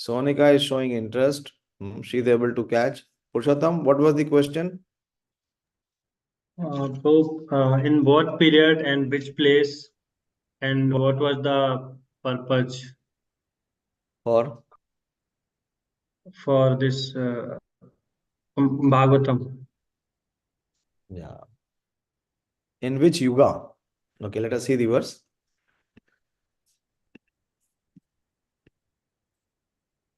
Sonika is showing interest. She is able to catch. Purushottam, what was the question? In what period and which place, and what was the purpose For this Bhagavatam? yeah. In which yuga? Okay, let us see the verse.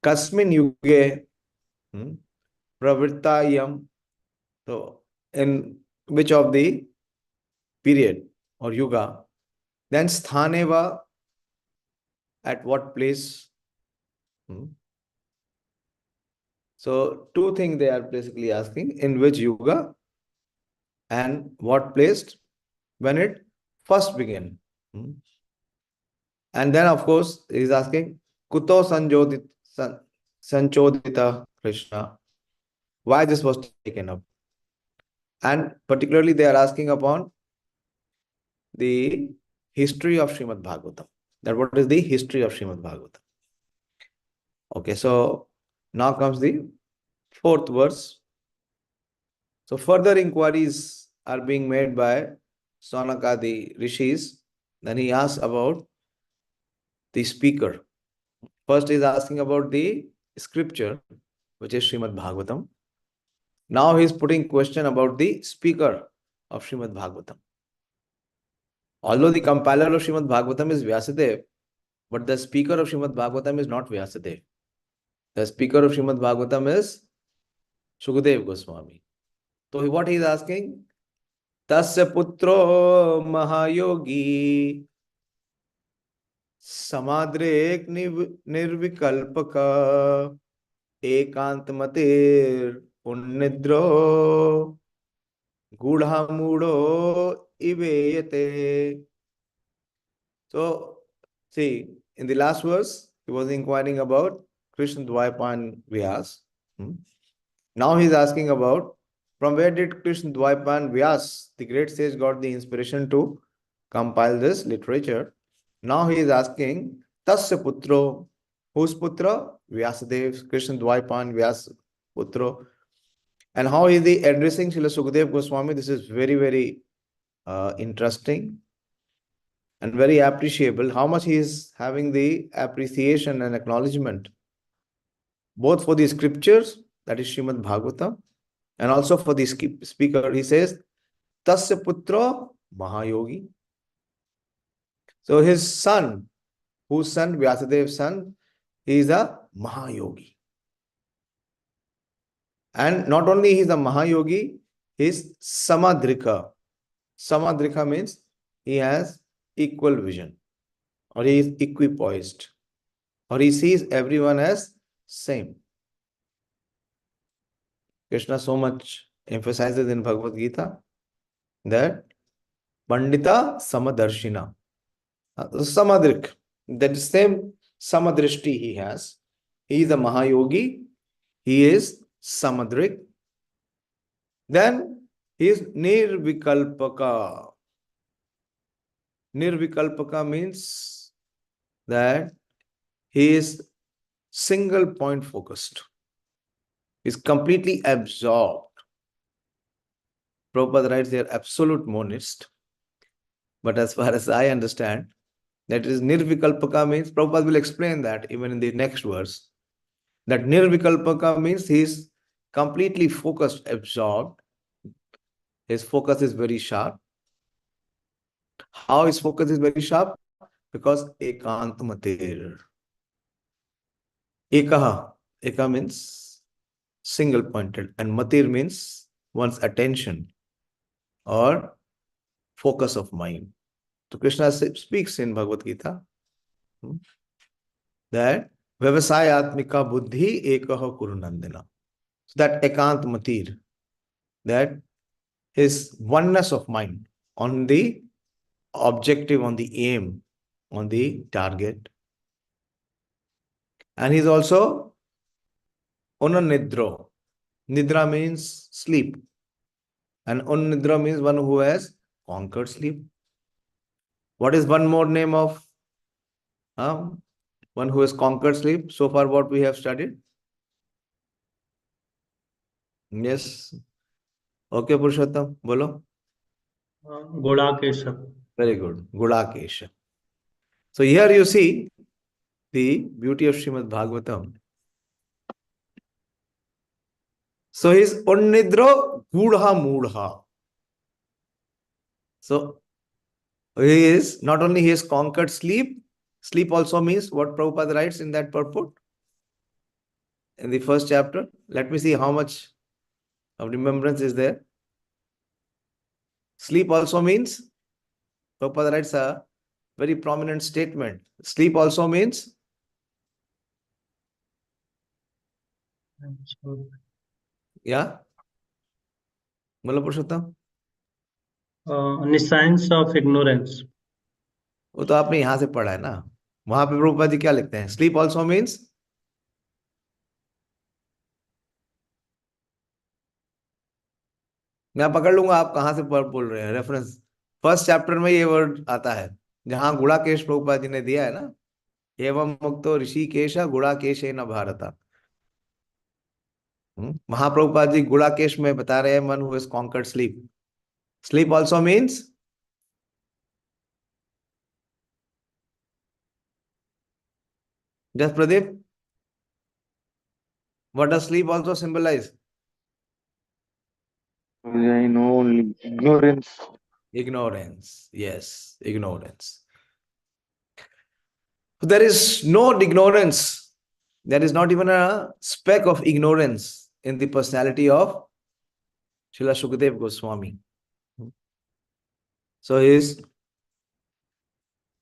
Kasmin yuge pravrittayam. So, in which of the period or yuga? Then sthaneva, at what place? So, two things they are basically asking: in which yuga and what place when it first began. And then, of course, he is asking kuto sanchodita Krishna, why this was taken up. And particularly they are asking upon the history of Śrīmad-Bhāgavatam. That what is the history of Śrīmad-Bhāgavatam. Okay, so now comes the fourth verse. So further inquiries are being made by Sanaka the rishis. Then he asks about the speaker. First he is asking about the scripture, which is Śrīmad-Bhāgavatam. Now he is putting question about the speaker of Śrīmad-Bhāgavatam. Although the compiler of Śrīmad-Bhāgavatam is Vyāsadeva, but the speaker of Śrīmad-Bhāgavatam is not Vyāsadeva. The speaker of Śrīmad-Bhāgavatam is Sukadeva Goswami. So what he is asking? Tasya putro mahā-yogī sama-dṛṅ nirvikalpakaḥ ekānta-matir unnidro gūḍho iveyate. So, see, in the last verse, he was inquiring about Krishna Dvaipan Vyas. Now he is asking about from where did Krishna Dvaipan Vyas, the great sage, got the inspiration to compile this literature. Now he is asking tasya putro, whose putra? Vyasadeva, Krishna Dvaipan Vyas putro. And how is he addressing Srila Sukadeva Goswami? This is very, very interesting and very appreciable. How much he is having the appreciation and acknowledgement, both for the scriptures, that is Śrīmad-Bhāgavatam, and also for the speaker. He says, tasya putro mahā-yogī. So his son, whose son, Vyasadeva's son, he is a mahā-yogī. And not only he is a mahā-yogī, he is sama-dṛṅ. Sama-dṛṅ means he has equal vision, or he is equipoised, or he sees everyone as same. Krishna so much emphasizes in Bhagavad Gita that Pandita Samadarshina. Sama-dṛṅ, that same sama-dṛṣṭi he has. He is a mahā-yogī, he is sama-dṛṅ. Then he is nirvikalpakaḥ. Nirvikalpakaḥ means that he is single point focused. He is completely absorbed. Prabhupada writes they are absolute monist. But as far as I understand, that is nirvikalpakaḥ means, Prabhupada will explain that even in the next verse, that nirvikalpakaḥ means he is completely focused, absorbed. His focus is very sharp. How his focus is very sharp? Because ekānta-matir. Eka means single pointed, and matir means one's attention or focus of mind. So Krishna speaks in Bhagavad Gita that vivekta-dṛṣṭeḥ buddhi ekaha kurunandina. So that ekānta-matir, that his oneness of mind on the objective, on the aim, on the target. And he's also unnidro. Nidra means sleep. And unnidro means one who has conquered sleep. What is one more name of One who has conquered sleep. So far what we have studied? Yes. Okay, Purushottam, bolo. Godakesha. Very good. Gudakesha. So here you see the beauty of Śrīmad-Bhāgavatam. So he's unnidro gūḍha mūḍha. So he is not only he has conquered sleep. Sleep also means what Prabhupada writes in that purport in the first chapter. Let me see how much of remembrance is there. Sleep also means, Prabhupada writes a very prominent statement. Sleep also means, yeah, Mala Purushottam? Nescience of ignorance. वो तो आपने यहां से पढ़ा है ना, वहां पे प्रभुपाद जी क्या लिखते हैं? स्लीप ऑल्सो मीन्स, मैं पकड़ लूंगा आप कहां से बोल रहे हैं। रेफरेंस फर्स्ट चैप्टर में ये वर्ड आता है, जहां गुड़ाकेश प्रभुपाद जी ने दिया है ना, एवं मुक्तो ऋषिकेश गुड़ाकेश न भारत। महाप्रभुपाद जी गुड़ाकेश में बता रहे हैं man who has conquered sleep. Sleep also means, just Pradeep, what does sleep also symbolize? I know only ignorance. Ignorance. Yes, ignorance. There is no ignorance. There is not even a speck of ignorance in the personality of Srila Shukadeva Goswami. So he is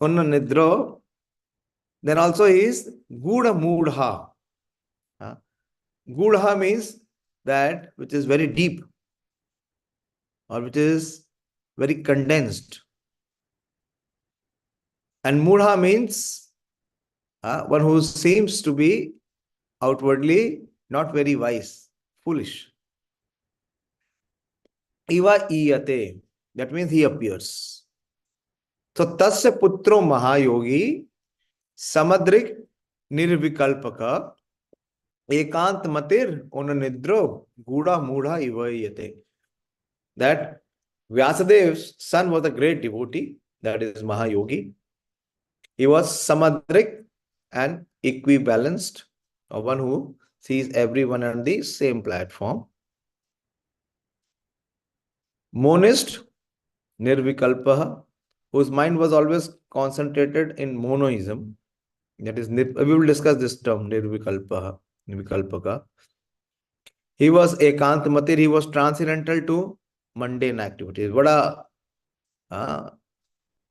unnidro. Then also he is gūḍha mūḍha. Gūḍha means that which is very deep or which is very condensed. And mūḍha means one who seems to be outwardly not very wise, foolish. Iveyate, that means he appears. So tasya putro mahā-yogī sama-dṛṅ nirvikalpakaḥ ekānta-matir unnidro gūḍha mūḍha iveyate. That Vyasadev's son was a great devotee, that is mahā-yogī. He was sama-dṛṅ and equibalanced, or one who sees everyone on the same platform. Monist, nirvikalpakaḥ, whose mind was always concentrated in monism. That is, we will discuss this term, nirvikalpakaḥ. He was ekānta-matir, he was transcendental to mundane activities. What a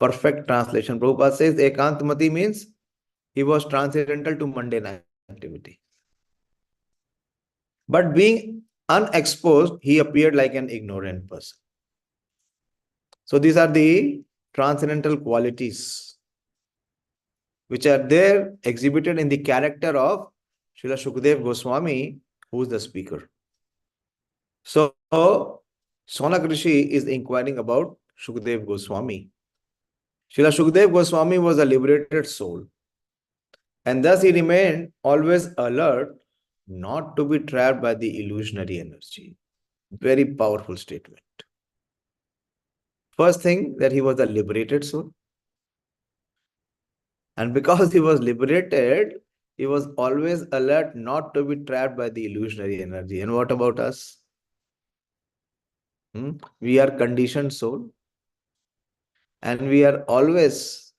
perfect translation. Prabhupada says ekānta-matir means he was transcendental to mundane activity. But being unexposed, he appeared like an ignorant person. So these are the transcendental qualities which are there exhibited in the character of Srila Shukadeva Goswami, who is the speaker. So Sonak Rishi is inquiring about Shukadeva Goswami. Srila Shukadeva Goswami was a liberated soul, and thus he remained always alert not to be trapped by the illusionary energy. Very powerful statement. First thing, that he was a liberated soul. And because he was liberated, he was always alert not to be trapped by the illusionary energy. And what about us? We are conditioned soul. And we are always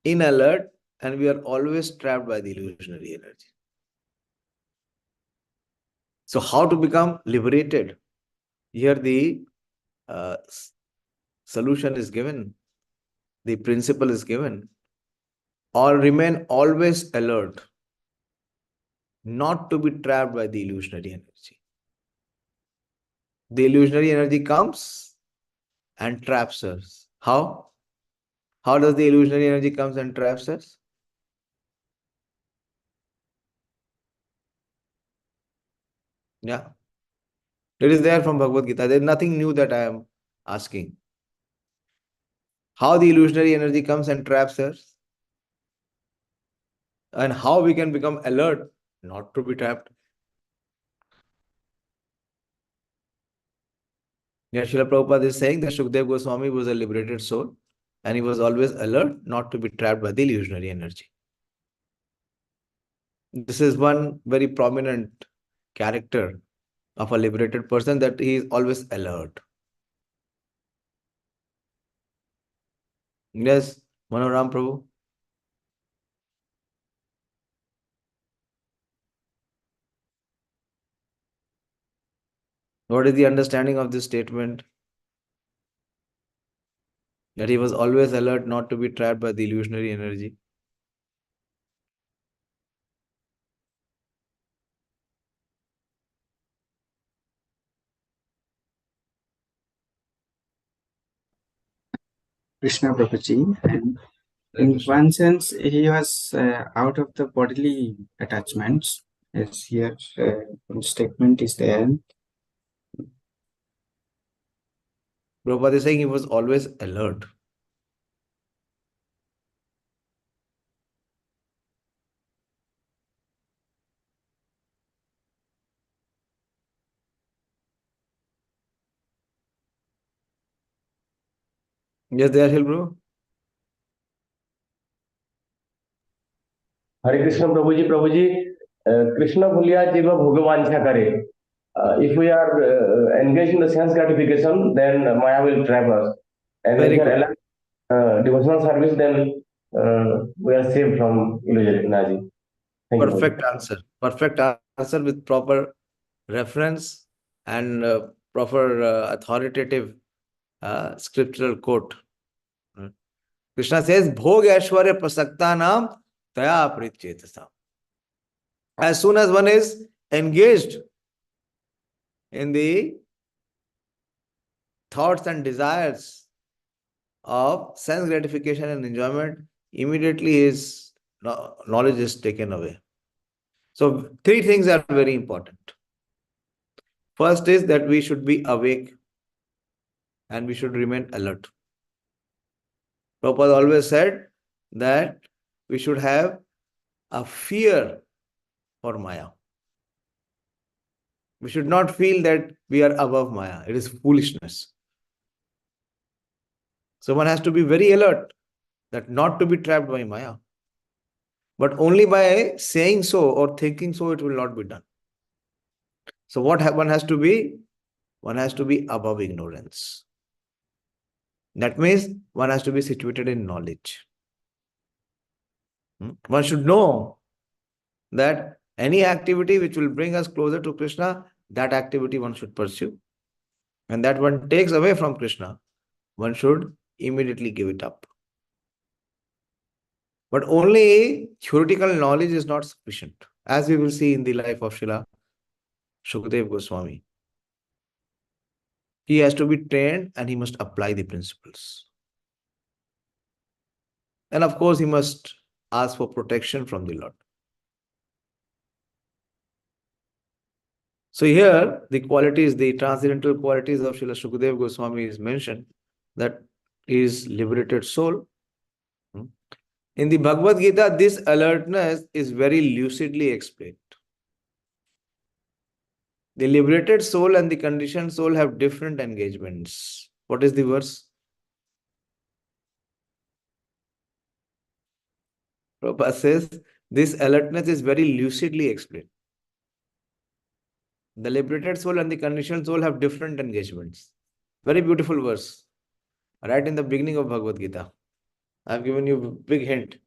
in alert, and we are always trapped by the illusionary energy. So how to become liberated? Here the solution is given, the principle is given, or remain always alert, not to be trapped by the illusionary energy. The illusionary energy comes and traps us. How? How does the illusionary energy comes and traps us? Yeah. It is there from Bhagavad Gita. There is nothing new that I am asking. How the illusionary energy comes and traps us? And how we can become alert, not to be trapped. Yeah, Srila Prabhupada is saying that Shukdev Goswami was a liberated soul and he was always alert not to be trapped by the illusionary energy. This is one very prominent character of a liberated person, that he is always alert. Yes, Manoram Prabhu. What is the understanding of this statement? That he was always alert not to be trapped by the illusionary energy. Krishna Prabhuji, and in Krishna. one sense, he was out of the bodily attachments, as here statement is there. Prabhupada is saying he was always alert. Yes, Dayashil Prabhu. हरे कृष्ण प्रभु जी कृष्ण भूलिया जीव भोगवांछा करे if we are engaged in the sense gratification, then maya will trap us, and Very if we are good. alive devotional service, then we are saved from illusion energy. Thank you, Perfect answer. Perfect answer with proper reference and proper authoritative scriptural quote. Krishna says, Bhog Aishwarya Prasakta Nam Taya Pritchetasam. As soon as one is engaged in the thoughts and desires of sense gratification and enjoyment, immediately his knowledge is taken away. So, three things are very important. First is that we should be awake and we should remain alert. Prabhupada always said that we should have a fear for Maya. We should not feel that we are above Maya. It is foolishness. So one has to be very alert that not to be trapped by Maya. But only by saying so or thinking so, it will not be done. So what one has to be? One has to be above ignorance. That means one has to be situated in knowledge. One should know that any activity which will bring us closer to Krishna, that activity one should pursue. And that one takes away from Krishna, one should immediately give it up. But only theoretical knowledge is not sufficient, as we will see in the life of Srila Shukdev Goswami. He has to be trained and he must apply the principles. And of course, he must ask for protection from the Lord. So here, the qualities, the transcendental qualities of Srila Shukdev Goswami is mentioned, that he is liberated soul. In the Bhagavad Gita, this alertness is very lucidly explained. The liberated soul and the conditioned soul have different engagements. What is the verse? Prabhupada says, this alertness is very lucidly explained. The liberated soul and the conditioned soul have different engagements. Very beautiful verse. Right in the beginning of Bhagavad Gita. I have given you a big hint.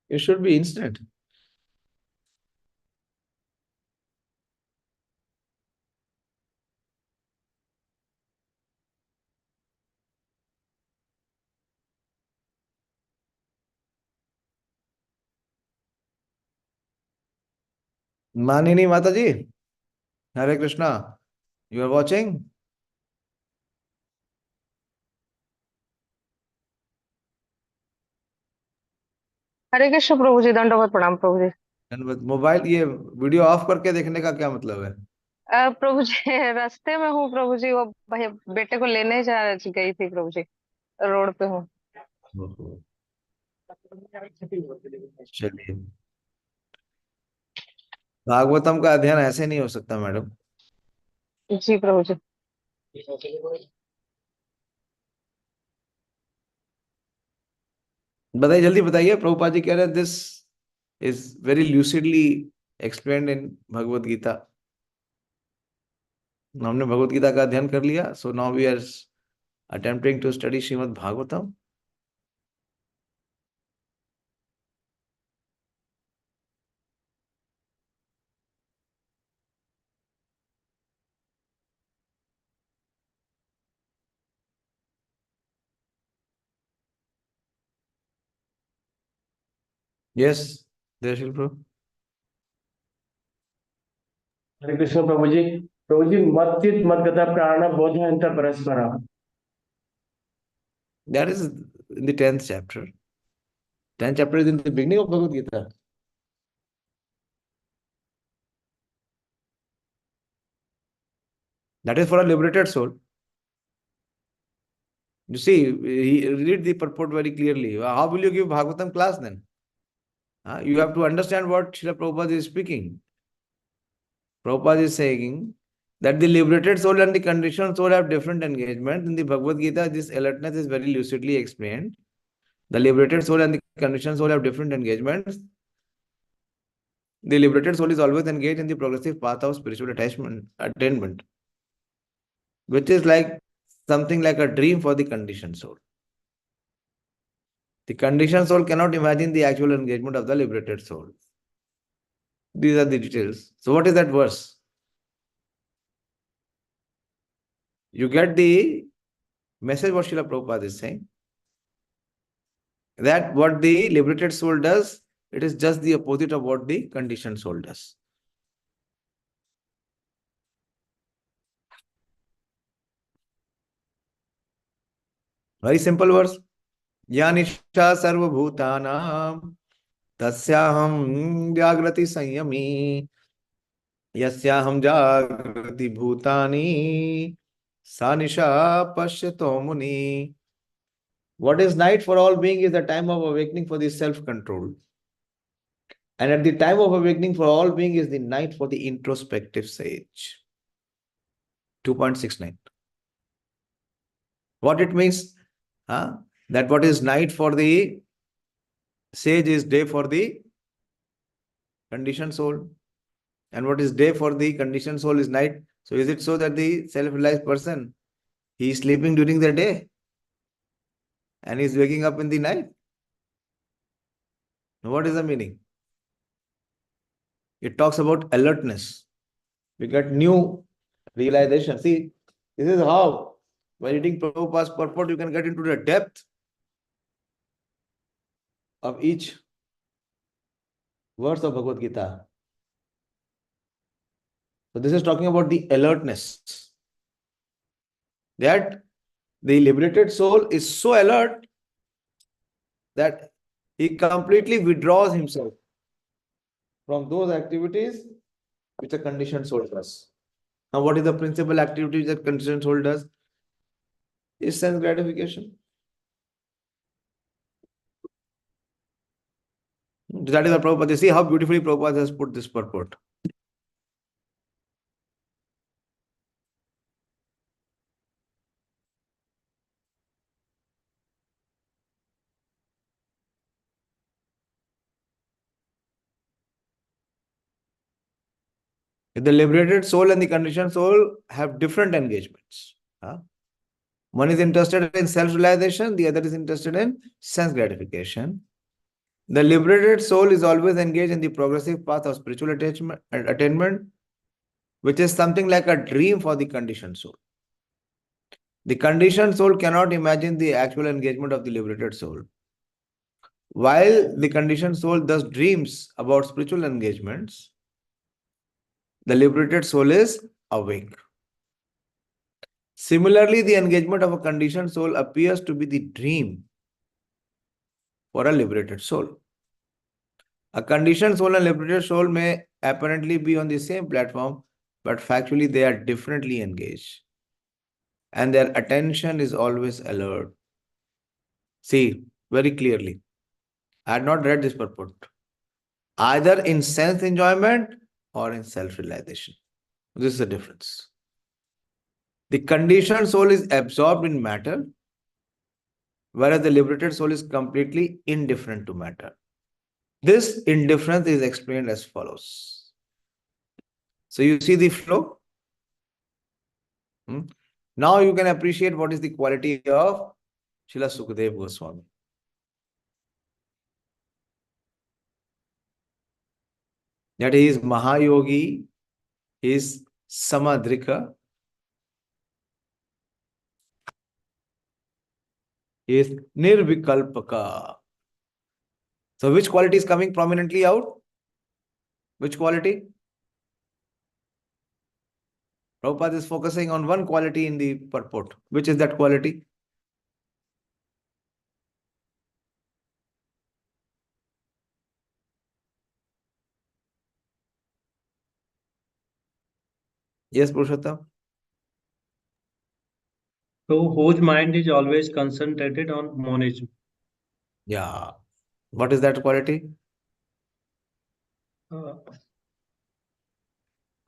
It should be instant. Manini Mataji, Hare Krishna, you are watching? हरे कृष्ण प्रभु जी दंडवत प्रणाम प्रभु जी mobile ये video of करके देखने का क्या मतलब है? प्रभु जी रास्ते में हूँ प्रभु जी, वो बेटे को लेने गई थी प्रभु जी, रोड पे हूँ। ओहो, चलिए, भागवतम का अध्ययन ऐसे नहीं हो सकता मैडम। जी प्रभु जी। बताइए, जल्दी बताइए। प्रभुपाद जी कह रहे हैं this is very lucidly explained in Bhagavad Gita. हमने भगवत गीता का अध्ययन कर लिया, so now we are attempting to study Shrimad Bhagavatam. Yes Devsheel Prabhu. Hare Krishna Prabhu ji. Prabhu ji, मच्चित मद्गता प्राण बोधयन्त परस्परम्। That is in the 10th chapter. 10th chapter is in the beginning of Bhagavad Gita. That is for a liberated soul. You see, he read the purport very clearly. How will you give Bhagavatam class then? You have to understand what Srila Prabhupada is speaking. Prabhupada is saying that the liberated soul and the conditioned soul have different engagement. In the Bhagavad Gita, this alertness is very lucidly explained. The liberated soul and the conditioned soul have different engagements. The liberated soul is always engaged in the progressive path of spiritual attainment, which is like something like a dream for the conditioned soul. The conditioned soul cannot imagine the actual engagement of the liberated soul. These are the details. So what is that verse? You get the message what Srila Prabhupada is saying. That what the liberated soul does, it is just the opposite of what the conditioned soul does. Very simple verse. Yanisha sarva bhutanam tasyaham vyagrati sanyami yasyaham jagrati bhutani sanisha pashyato muni. What is night for all being is the time of awakening for the self-control. And at the time of awakening for all being is the night for the introspective sage. 2.69. What it means? That what is night for the sage is day for the conditioned soul. And what is day for the conditioned soul is night. So is it so that the self-realized person, he is sleeping during the day and he is waking up in the night? Now what is the meaning? It talks about alertness. We get new realization. See, this is how, by reading Prabhupada's purport, you can get into the depth of each verse of Bhagavad Gita. So this is talking about the alertness. That the liberated soul is so alert that he completely withdraws himself from those activities which a conditioned soul does. Now, what is the principal activity that conditioned soul does? Is sense gratification. That is the Prabhupada. See how beautifully Prabhupada has put this purport. The liberated soul and the conditioned soul have different engagements. One is interested in self-realization, the other is interested in sense gratification. The liberated soul is always engaged in the progressive path of spiritual attainment, which is something like a dream for the conditioned soul. The conditioned soul cannot imagine the actual engagement of the liberated soul. While the conditioned soul thus dreams about spiritual engagements, the liberated soul is awake. Similarly, the engagement of a conditioned soul appears to be the dream for a liberated soul. A conditioned soul and liberated soul may apparently be on the same platform, but factually they are differently engaged. And their attention is always alert. See, very clearly. I had not read this purport. Either in sense enjoyment or in self-realization. This is the difference. The conditioned soul is absorbed in matter, whereas the liberated soul is completely indifferent to matter. This indifference is explained as follows. So you see the flow? Now you can appreciate what is the quality of Srila Sukadeva Goswami. That he is mahā-yogī, he is sama-dṛṅ, he is nirvikalpakaḥ. So which quality is coming prominently out? Which quality? Prabhupada is focusing on one quality in the purport. Which is that quality? Yes, Purushottam? So whose mind is always concentrated on monism. Yeah. What is that quality?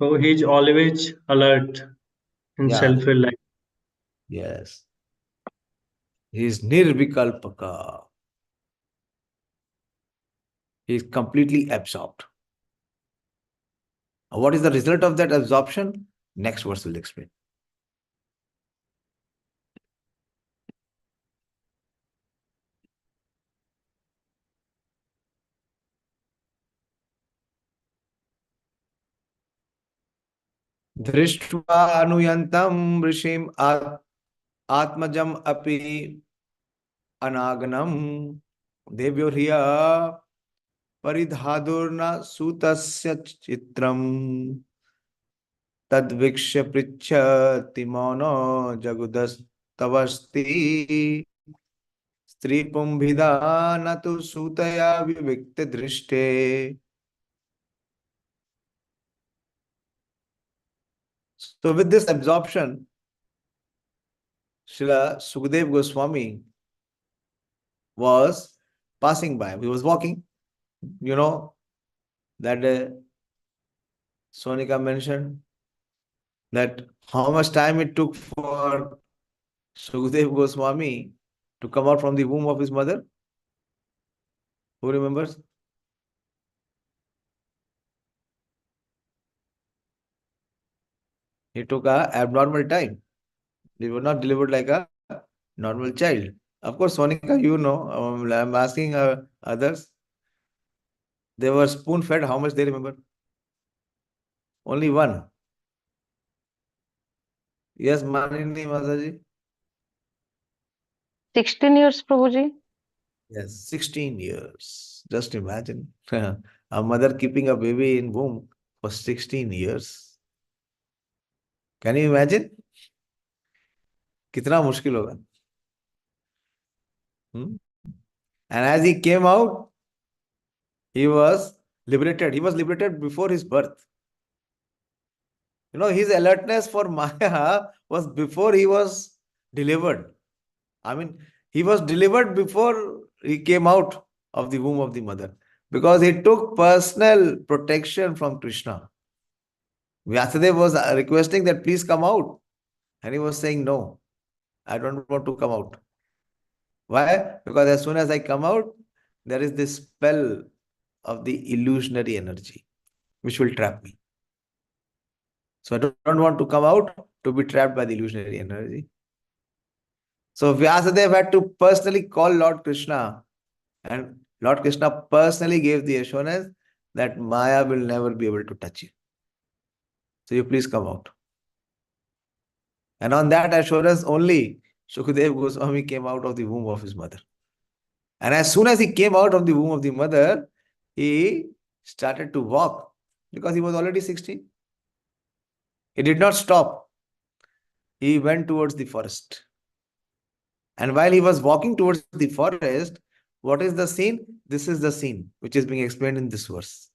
So he is always alert and Yeah. self-reliant. Yes. He is nirvikalpakaḥ. He is completely absorbed. What is the result of that absorption? Next verse will explain. dṛṣṭvānuyāntam ṛṣim ātmajam api anagnaṁ devyo hriyā paridadhur sutasya citram tad vīkṣya pritchati mono jagudastavasti strī-pum-bhidā natu sutaya vivikta-dṛṣṭeḥ. So with this absorption, Srila Sukadeva Goswami was passing by. He was walking. You know that Sonika mentioned that how much time it took for Sukadeva Goswami to come out from the womb of his mother. Who remembers? He took a abnormal time. They were not delivered like a normal child. Of course, Sonika, you know, I'm asking others. They were spoon-fed. How much they remember? Only one. Yes, Manini Mataji? 16 years, Prabhuji. Yes, 16 years. Just imagine. A mother keeping a baby in womb for 16 years. Can you imagine? कितना मुश्किल होगा. And as he came out, he was liberated. He was liberated before his birth. You know, his alertness for Maya was before he was delivered. I mean, he was delivered before he came out of the womb of the mother, because he took personal protection from Krishna. Vyasadeva was requesting that please come out. And he was saying, no, I don't want to come out. Why? Because as soon as I come out, there is this spell of the illusionary energy, which will trap me. So I don't want to come out to be trapped by the illusionary energy. So Vyasadeva had to personally call Lord Krishna, and Lord Krishna personally gave the assurance that Maya will never be able to touch you. So you please come out. And on that assurance only, Sukadeva Goswami came out of the womb of his mother. And as soon as he came out of the womb of the mother, he started to walk, because he was already 16. He did not stop. He went towards the forest. And while he was walking towards the forest, What is the scene? This is the scene which is being explained in this verse.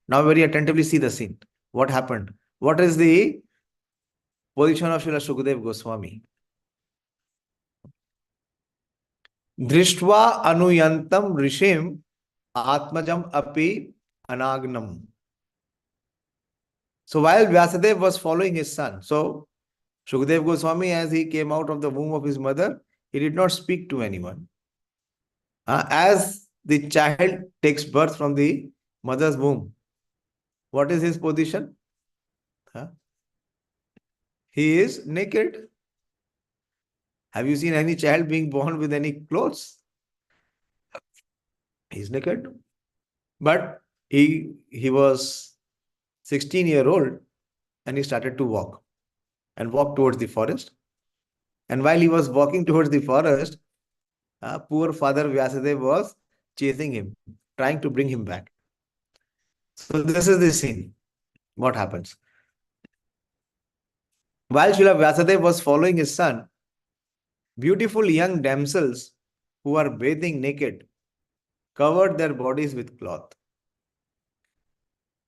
Now very attentively see the scene. What happened? What is the position of Srila Shukadeva Goswami? dṛṣṭvānuyāntam ṛṣim ātmajam api anagnaṁ. So while Vyasadeva was following his son, so Shukadeva Goswami, as he came out of the womb of his mother, he did not speak to anyone. As the child takes birth from the mother's womb, what is his position? He is naked. Have you seen any child being born with any clothes? He is naked. But he was 16-year-old and he started to walk towards the forest. And while he was walking towards the forest, poor father Vyasadeva was chasing him, trying to bring him back. So this is the scene. What happens? While Srila Vyasadeva was following his son, beautiful young damsels who are bathing naked covered their bodies with cloth.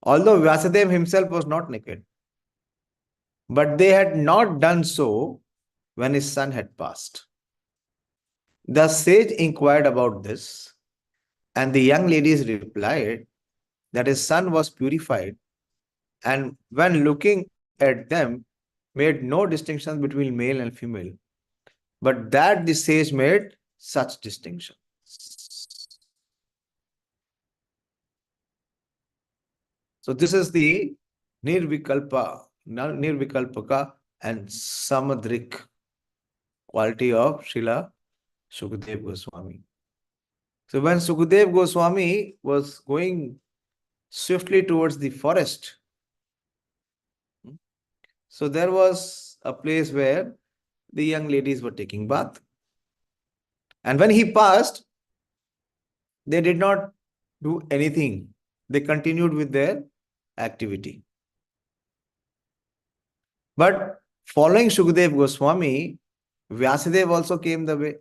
Although Vyasadeva himself was not naked, but they had not done so when his son had passed. The sage inquired about this, and the young ladies replied that his son was purified, and when looking at them, made no distinction between male and female, but that the sage made such distinction. So this is the nirvikalpakaḥ and sama-dṛṅ quality of Srila Shukadeva Goswami. So when Shukadeva Goswami was going swiftly towards the forest, so there was a place where the young ladies were taking bath. And when he passed, they did not do anything. They continued with their activity. But following Shukadeva Goswami, Vyasadeva also came the way,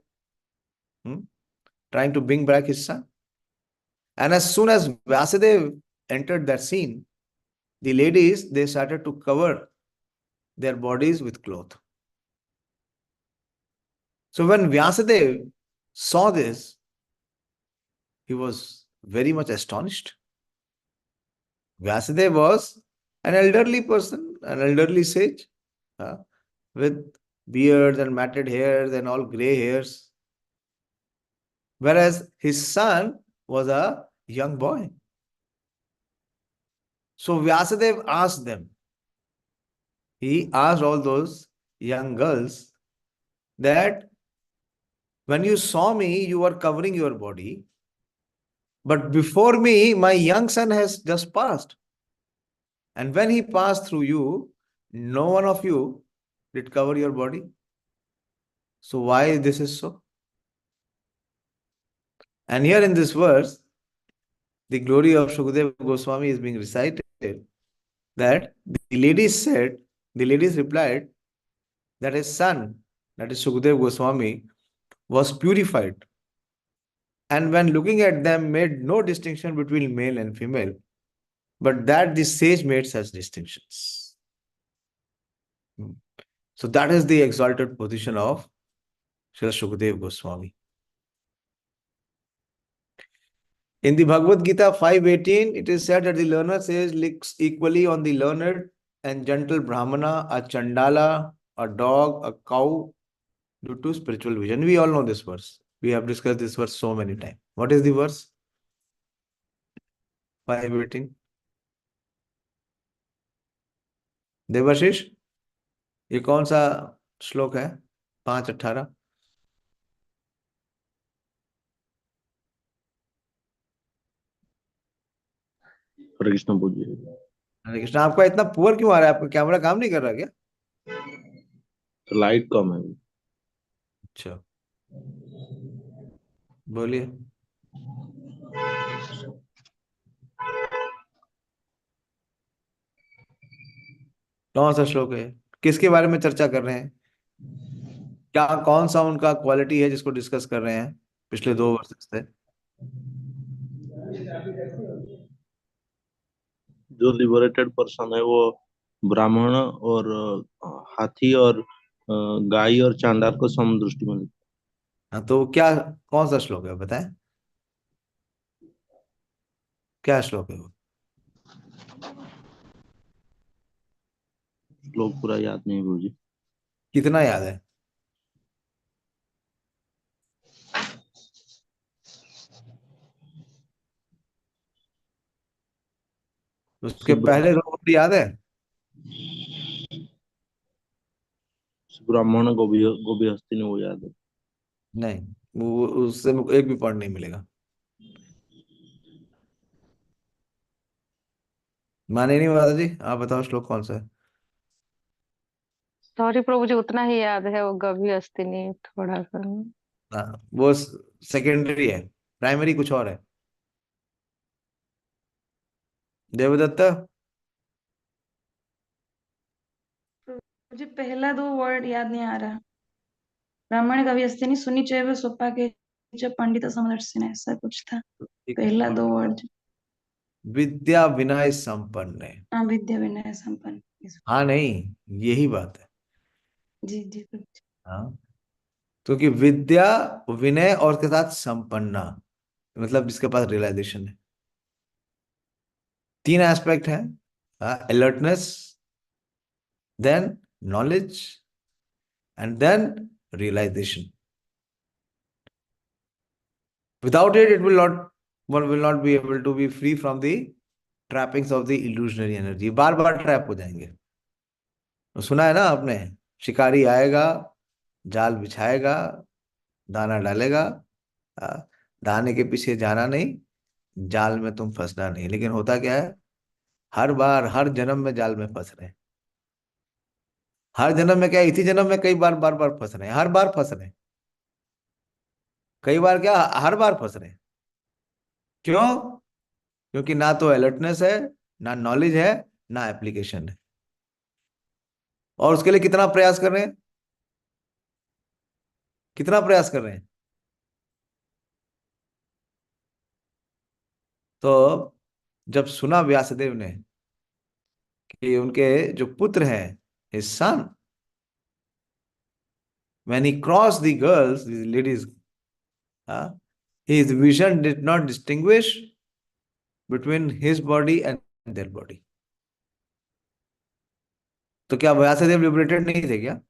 trying to bring back his son. And as soon as Vyasadeva entered that scene, the ladies, they started to cover their bodies with cloth. So when Vyasadeva saw this, he was very much astonished. Vyasadeva was an elderly person, an elderly sage, with beards and matted hairs and all grey hairs. Whereas his son was a young boy. So Vyasadeva asked them, he asked all those young girls that when you saw me, you were covering your body. But before me, my young son has just passed. And when he passed through you, no one of you did cover your body. So why this is so? And here in this verse, the glory of Shukadeva Goswami is being recited, that the ladies replied that his son, that is Shukadeva Goswami, was purified. And when looking at them, made no distinction between male and female, but that the sage made such distinctions. So that is the exalted position of Srila Shukadeva Goswami. In the Bhagavad Gita 5:18, it is said that the learner sage looks equally on the learned and gentle Brahmana, a Chandala, a dog, a cow, due to spiritual vision. We all know this verse. We have discussed this verse so many times. What is the verse? 5:18. Debashish, ये कौन सा श्लोक है? 5:18. हरे कृष्ण बोलिए। हरे कृष्ण। आपका इतना poor क्यों आ रहा है? आपका कैमरा काम नहीं कर रहा क्या? तो लाइट कम है। अच्छा, बोलिए। कौन सा श्लोक है? किसके बारे में चर्चा कर रहे हैं? क्या कौन सा उनका क्वालिटी है जिसको डिस्कस कर रहे हैं पिछले 2 वर्ष से? जो लिबरेटेड पर्सन है वो ब्राह्मण और हाथी और गाय और चांडाल को समदृष्टि में हाँ, तो क्या, कौन सा श्लोक है बताएं? क्या श्लोक है वो? श्लोक पूरा याद नहीं है गुरुजी। कितना याद है? उसके पहले दो वर्ड याद है? ब्राह्मण गोभी हस्ती ने वो याद है। नहीं, वो उससे एक भी पॉइंट नहीं मिलेगा। माने नहीं माता जी, आप बताओ श्लोक कौन सा है? सॉरी प्रभु जी, उतना ही याद है, वो गभी अस्तिनी थोड़ा सा। हाँ, वो सेकेंडरी है, प्राइमरी कुछ और है। देवदत्त, मुझे पहला दो वर्ड याद नहीं आ रहा। ब्राह्मण कवि अस्ति नहीं सुनी चैव सोपा के च पंडित समदर्शिने, ऐसा कुछ था पहला दो वर्ड। विद्या विनय संपन्न है। हाँ, विद्या विनय संपन्न। हाँ नहीं, यही बात है। जी जी प्रभु जी। हाँ, क्योंकि विद्या, विनय और उसके साथ संपन्ना, मतलब जिसके पास रियलाइजेशन है। तीन एस्पेक्ट है, alertness, then knowledge, and then realisation. Without it, one will not be able to be free from the trappings of the illusionary energy. Bar bar trap हो जाएंगे। तो सुना है ना आपने, शिकारी आएगा, जाल बिछाएगा, दाना डालेगा, दाने के पीछे जाना नहीं, जाल में तुम फंसना नहीं। लेकिन होता क्या है, हर बार हर जन्म में जाल में फंस रहे हैं। हर जन्म में क्या, इसी जन्म में कई बार बार बार फंस रहे हैं, हर बार फंस रहे हैं। कई बार क्या, हर बार फंस रहे हैं। क्यों? क्योंकि ना तो अलर्टनेस है, ना नॉलेज है, ना एप्लीकेशन है। और उसके लिए कितना प्रयास कर रहे हैं, कितना प्रयास कर रहे हैं। तो जब सुना व्यासदेव ने कि उनके जो पुत्र हैं, his son, when he crossed the girls, the ladies, his vision did not distinguish between his body and their body. तो क्या व्यासदेव लिबरेटेड नहीं थे क्या?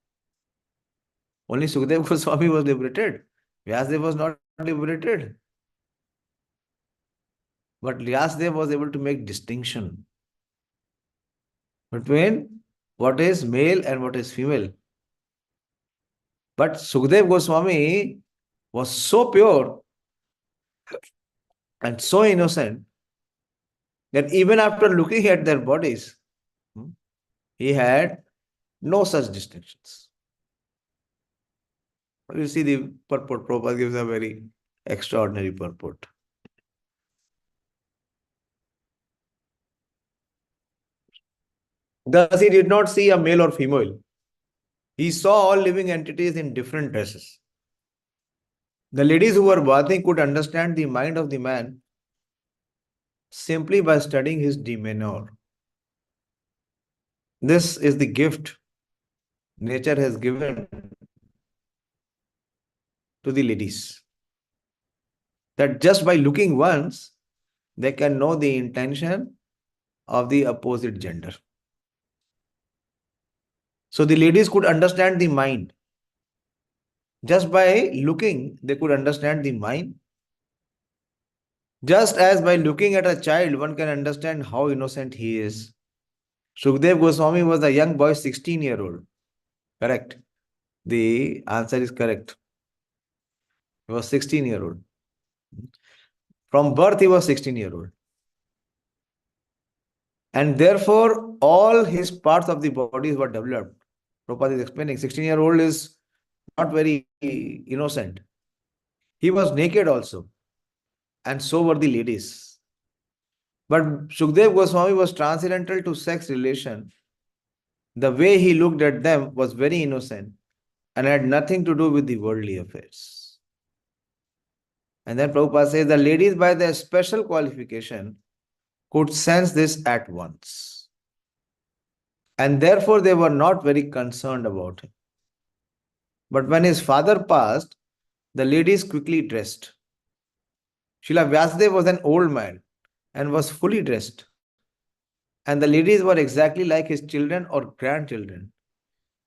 Only Sukadeva Goswami was liberated. Vyasadeva was not liberated. But Vyasadeva was able to make distinction between what is male and what is female. But Sukadeva Goswami was so pure and so innocent that even after looking at their bodies, he had no such distinctions. You see the purport. Prabhupada gives a very extraordinary purport. Thus, he did not see a male or female. He saw all living entities in different dresses. The ladies who were bathing could understand the mind of the man simply by studying his demeanor. This is the gift nature has given to the ladies, that just by looking once, they can know the intention of the opposite gender. So the ladies could understand the mind. Just by looking, they could understand the mind. Just as by looking at a child, one can understand how innocent he is. Sukadeva Goswami was a young boy, 16-year-old. Correct. The answer is correct. He was 16-year-old. From birth, he was 16-year-old. And therefore, all his parts of the body were developed. Prabhupada is explaining, 16-year-old is not very innocent. He was naked also. And so were the ladies. But Sukadeva Goswami was transcendental to sex relation. The way he looked at them was very innocent and had nothing to do with the worldly affairs. And then Prabhupada says the ladies by their special qualification could sense this at once. And therefore they were not very concerned about him. But when his father passed, the ladies quickly dressed. Śrī Vyāsadeva was an old man and was fully dressed. And the ladies were exactly like his children or grandchildren.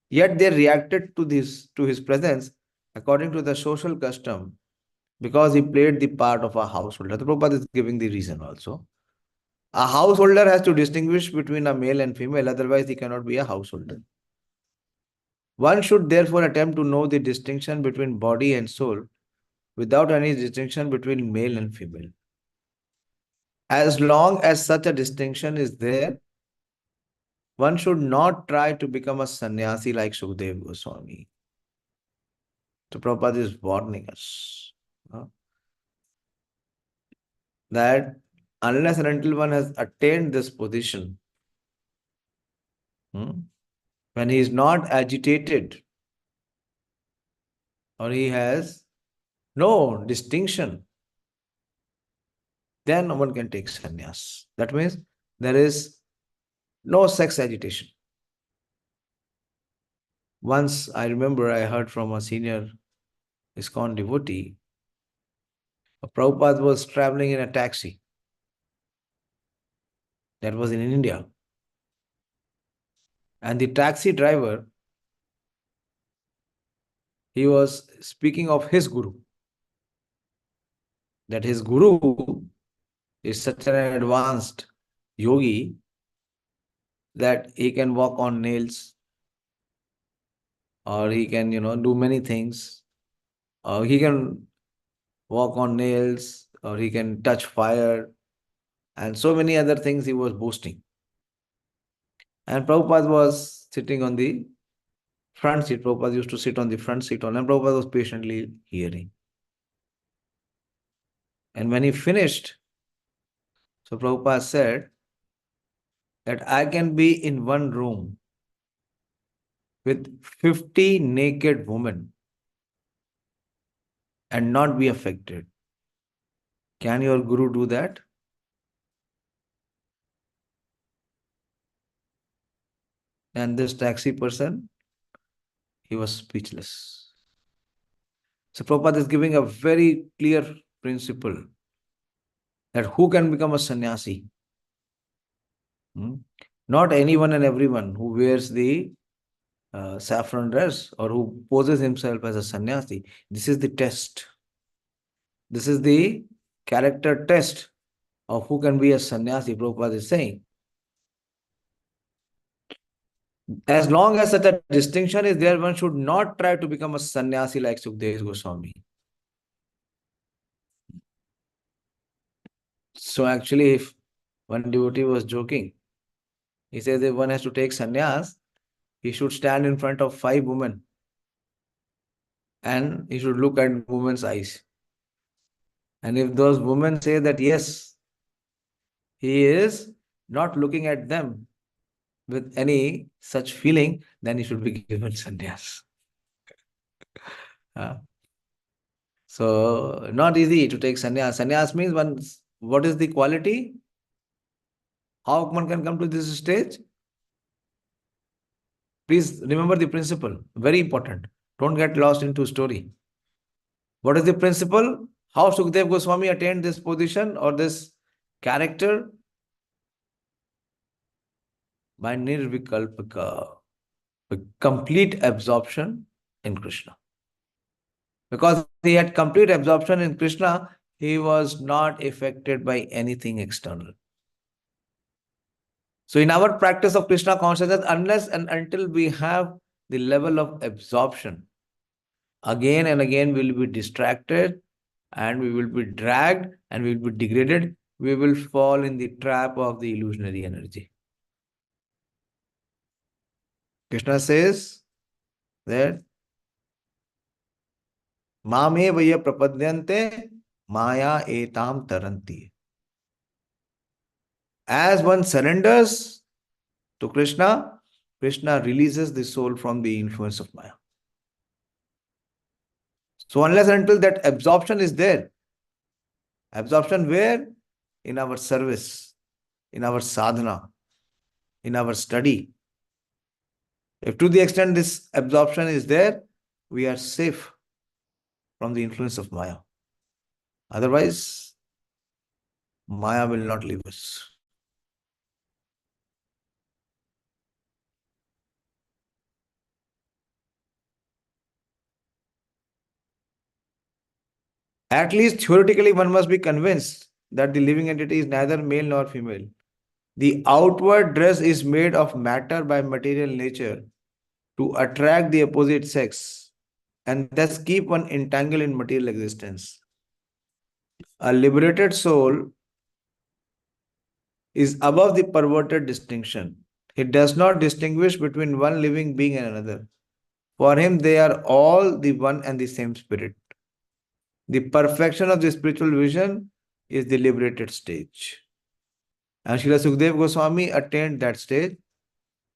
Yet they reacted to his presence according to the social custom, because he played the part of a householder. The Prabhupada is giving the reason also. A householder has to distinguish between a male and female, otherwise he cannot be a householder. One should therefore attempt to know the distinction between body and soul without any distinction between male and female. As long as such a distinction is there, one should not try to become a sannyasi like Sukadeva Goswami. So Prabhupada is warning us that unless and until one has attained this position, when he is not agitated or he has no distinction, then no one can take sannyas. That means there is no sex agitation. Once I remember I heard from a senior ISKCON devotee, Prabhupada was traveling in a taxi. That was in India. And the taxi driver, he was speaking of his guru. That his guru is such an advanced yogi that he can walk on nails, or he can, do many things. Or he can walk on nails, or he can touch fire, and so many other things he was boasting. And Prabhupada was sitting on the front seat. Prabhupada used to sit on the front seat, and Prabhupada was patiently hearing. And when he finished, so Prabhupada said that I can be in one room with 50 naked women and not be affected. Can your guru do that? And this taxi person, he was speechless. So Prabhupada is giving a very clear principle that who can become a sannyasi? Not anyone and everyone who wears the saffron dress or who poses himself as a sannyasi. This is the test. This is the character test of who can be a sannyasi, Prabhupada is saying. As long as such a distinction is there, one should not try to become a sannyasi like Sukadeva Goswami. So actually, if one devotee was joking, he says if one has to take sannyas, he should stand in front of 5 women and he should look at women's eyes. And if those women say that yes, he is not looking at them with any such feeling, then he should be given sannyas. So, not easy to take sannyas. Sannyas means what is the quality? How one can come to this stage? Please remember the principle. Very important. Don't get lost into story. What is the principle? How Sukadeva Goswami attained this position or this character? By nirvikalpakaḥ, with complete absorption in Krishna. Because he had complete absorption in Krishna, he was not affected by anything external. So in our practice of Krishna consciousness, unless and until we have the level of absorption, again and again we will be distracted and we will be dragged and we will be degraded. We will fall in the trap of the illusionary energy. Krishna says that Mame vaya prapadyante maya etam taranti. As one surrenders to Krishna, Krishna releases the soul from the influence of Maya. So unless and until that absorption is there, Absorption where? In our service, in our sadhana, in our study. If to the extent this absorption is there, we are safe from the influence of Maya. Otherwise, Maya will not leave us. At least theoretically, one must be convinced that the living entity is neither male nor female. The outward dress is made of matter by material nature to attract the opposite sex and thus keep one entangled in material existence. A liberated soul is above the perverted distinction. It does not distinguish between one living being and another. For him, they are all the one and the same spirit. The perfection of the spiritual vision is the liberated stage. And Srila Sukadeva Goswami attained that stage.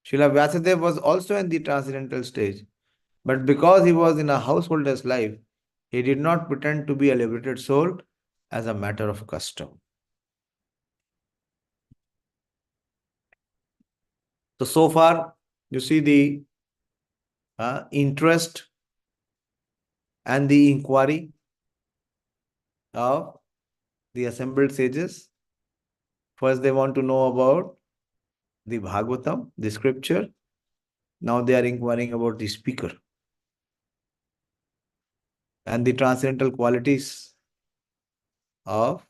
Śrī Vyāsadeva was also in the transcendental stage. But because he was in a householder's life, he did not pretend to be a liberated soul as a matter of custom. So far, you see the interest and the inquiry of the assembled sages. First, they want to know about the Bhagavatam, the scripture. Now they are inquiring about the speaker and the transcendental qualities of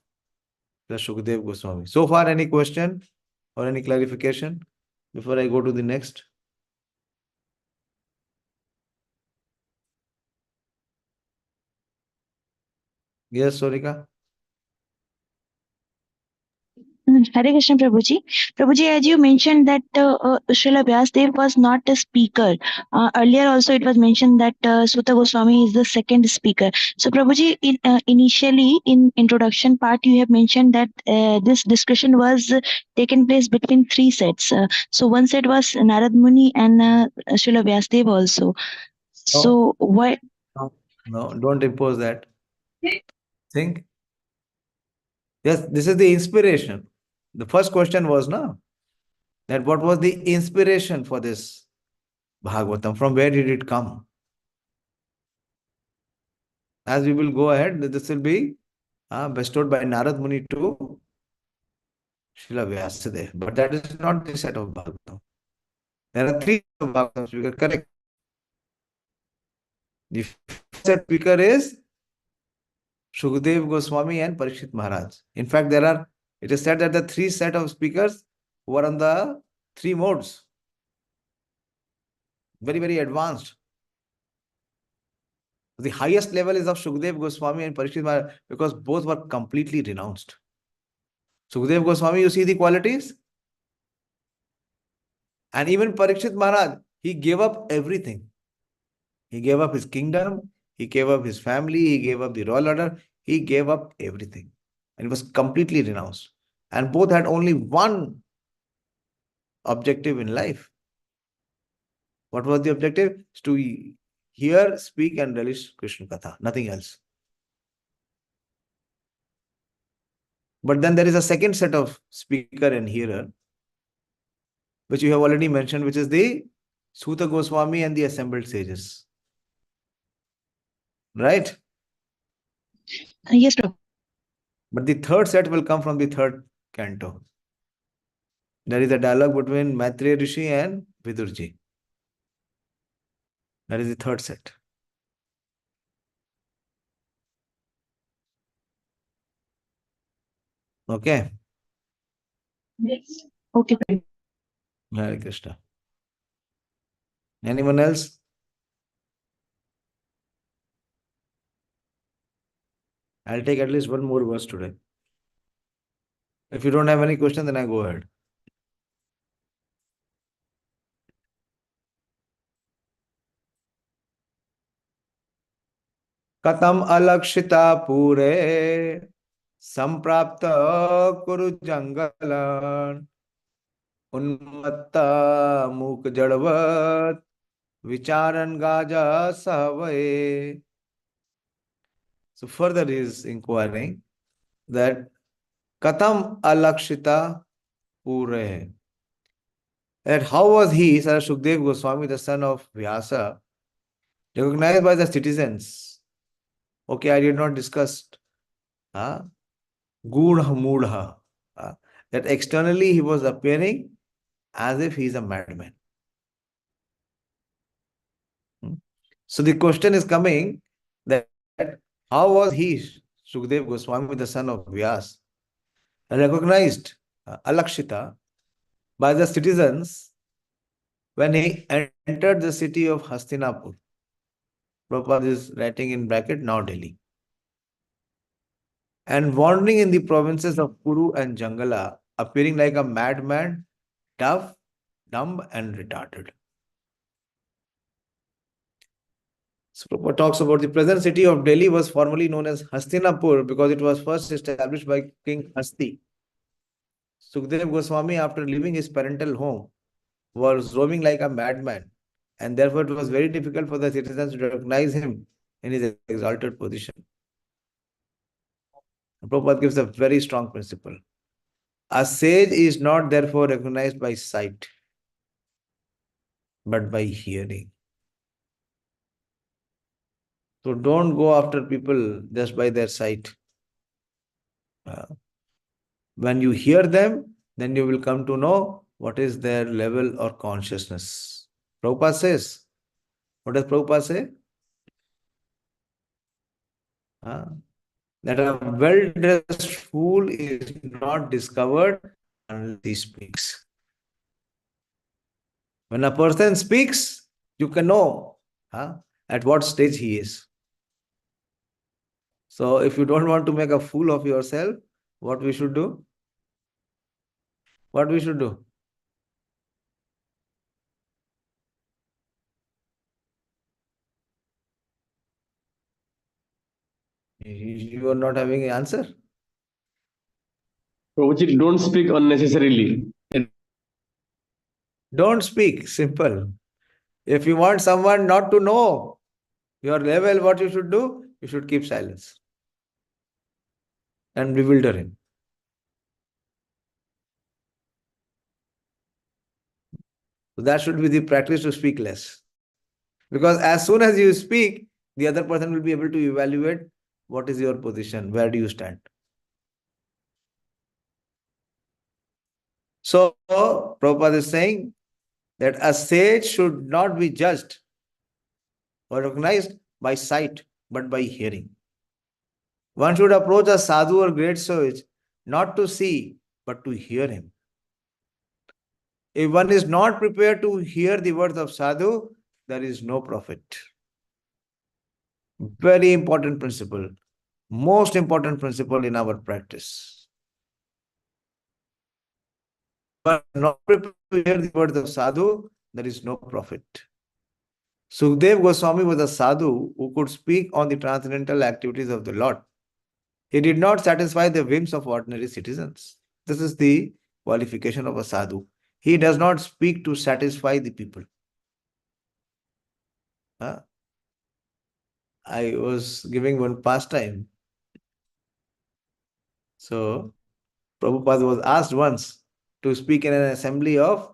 the Shukadeva Goswami. So far, any question or any clarification before I go to the next? Yes, Sorika? Hare Krishna, Prabhuji. Prabhuji, as you mentioned that Srila Vyāsadeva was not a speaker. Earlier also it was mentioned that Suta Goswami is the second speaker. So Prabhuji, initially in introduction part, you have mentioned that this discussion was taken place between three sets. So one set was Narad Muni and Srila Vyāsadeva also. So why? No, don't impose that. Think. Yes, this is the inspiration. The first question was, no, that what was the inspiration for this Bhagavatam? From where did it come? As we will go ahead, this will be bestowed by Narad Muni to Śrīla Vyāsadeva. But that is not the set of Bhagavatam. There are three Bhagavatams. You are correct. The first set speaker is Shukadeva Goswami and Parikshit Maharaj. In fact, it is said that the three set of speakers were on the three modes. Very, very advanced. The highest level is of Shukadeva Goswami and Parikshit Maharaj because both were completely renounced. Shukadeva Goswami, you see the qualities? And even Parikshit Maharaj, he gave up everything. He gave up his kingdom, he gave up his family, he gave up the royal order, he gave up everything. And he was completely renounced. And both had only one objective in life. What was the objective? Is to hear, speak and relish Krishna Katha, nothing else. But then there is a second set of speaker and hearer, which you have already mentioned, which is the Suta Goswami and the assembled sages. Right? Yes, Prabhu. But the third set will come from the third canto. There is a dialogue between Maitreya Rishi and Vidurji. That is the third set. Okay. Yes. Okay, Prabhu. Hare Krishna. Anyone else? I'll take at least one more verse today. If you don't have any question, then I go ahead. Katam alakshita pure samprapta kuru jangalan unmatta muk jadvat vicharan gaja savaye. So further he is inquiring that katam alakshita pure. That how was he, Sir Shukdev Goswami, the son of Vyasa, recognized by the citizens? Okay, I did not discuss gūḍho mūḍha. That externally he was appearing as if he is a madman. So the question is coming that how was he, Shukdev Goswami, the son of Vyas, recognized alakshita by the citizens when he entered the city of Hastinapur? Prabhupada is writing in bracket, now Delhi. And wandering in the provinces of Kuru and Jangala, appearing like a madman, tough, dumb and retarded. So Prabhupada talks about the present city of Delhi was formerly known as Hastinapur because it was first established by King Hasti. Shukdev Goswami, after leaving his parental home, was roaming like a madman, and therefore it was very difficult for the citizens to recognize him in his exalted position. Prabhupada gives a very strong principle. A sage is not therefore recognized by sight, but by hearing. So don't go after people just by their sight. When you hear them, then you will come to know what is their level or consciousness. Prabhupada says, what does Prabhupada say? That a well-dressed fool is not discovered unless he speaks. When a person speaks, you can know at what stage he is. So if you don't want to make a fool of yourself, what we should do? What we should do? You are not having an answer. Prabhuji, don't speak unnecessarily. Don't speak. Simple. If you want someone not to know your level, what you should do? You should keep silence and bewilder him. So that should be the practice, to speak less. Because as soon as you speak, the other person will be able to evaluate what is your position, where do you stand. So Prabhupada is saying that a sage should not be judged or recognized by sight, but by hearing. One should approach a sadhu or great sage not to see, but to hear him. If one is not prepared to hear the words of sadhu, there is no profit. Very important principle. Most important principle in our practice. But not prepared to hear the words of sadhu, there is no profit. Shukdev Goswami was a sadhu who could speak on the transcendental activities of the Lord. He did not satisfy the whims of ordinary citizens. This is the qualification of a sadhu. He does not speak to satisfy the people. I was giving one pastime. So Prabhupada was asked once to speak in an assembly of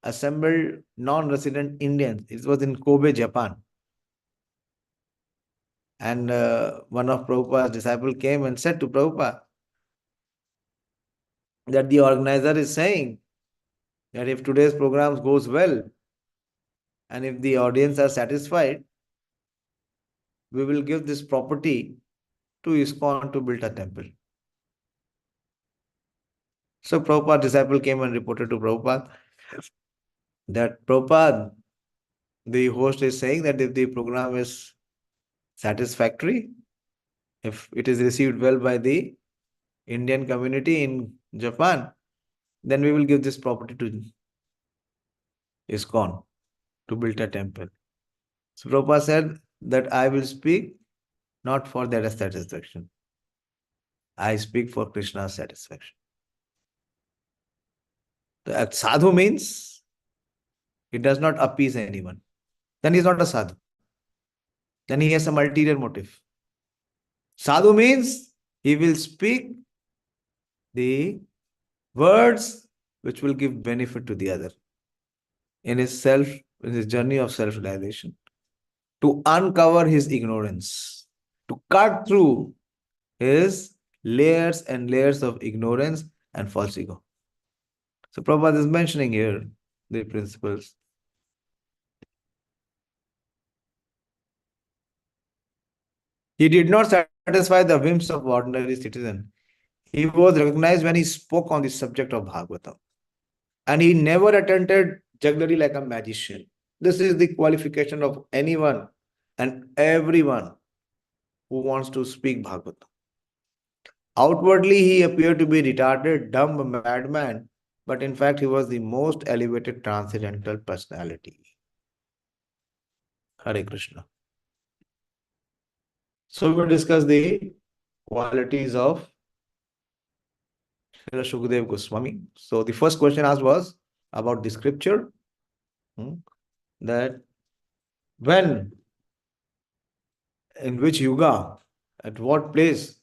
assembled non-resident Indians. It was in Kobe, Japan. And one of Prabhupada's disciples came and said to Prabhupada that the organizer is saying that if today's program goes well and if the audience are satisfied, we will give this property to ISKCON to build a temple. So Prabhupada's disciple came and reported to Prabhupada that Prabhupada, the host is saying that if the program is satisfactory, if it is received well by the Indian community in Japan, then we will give this property to ISKCON to build a temple. So Prabhupada said that I will speak not for their satisfaction. I speak for Krishna's satisfaction. The sadhu means he does not appease anyone. Then he is not a sadhu. Then he has some ulterior motive. Sadhu means he will speak the words which will give benefit to the other in his journey of self-realization, to uncover his ignorance, to cut through his layers and layers of ignorance and false ego. So Prabhupada is mentioning here the principles. He did not satisfy the whims of ordinary citizen. He was recognized when he spoke on the subject of Bhagavatam. And he never attended jugglery like a magician. This is the qualification of anyone and everyone who wants to speak Bhagavatam. Outwardly, he appeared to be retarded, dumb, madman, but in fact, he was the most elevated transcendental personality. Hare Krishna. So we will discuss the qualities of Srila Shukadeva Goswami. So the first question asked was about the scripture, that when, in which yuga, at what place,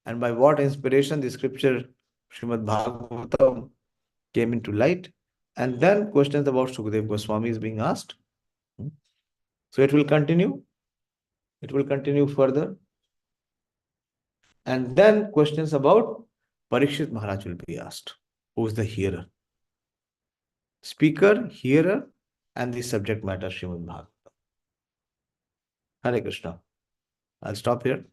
and by what inspiration the scripture Śrīmad-Bhāgavatam came into light. And then questions about Shukadeva Goswami is being asked. So it will continue. It will continue further. And then questions about Parikshit Maharaj will be asked. Who is the hearer? Speaker, hearer, and the subject matter Śrīmad-Bhāgavatam. Hare Krishna. I'll stop here.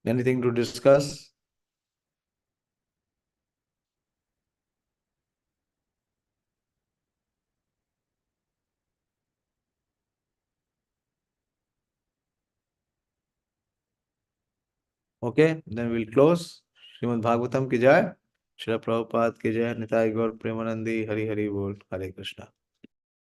Anything to discuss? Okay, then we'll close. Śrīmad-Bhāgavatam ki jai. Srila Prabhupada ki jai. Nitai Gaur Premanandi. Hari Hari Bol. Hare Krishna.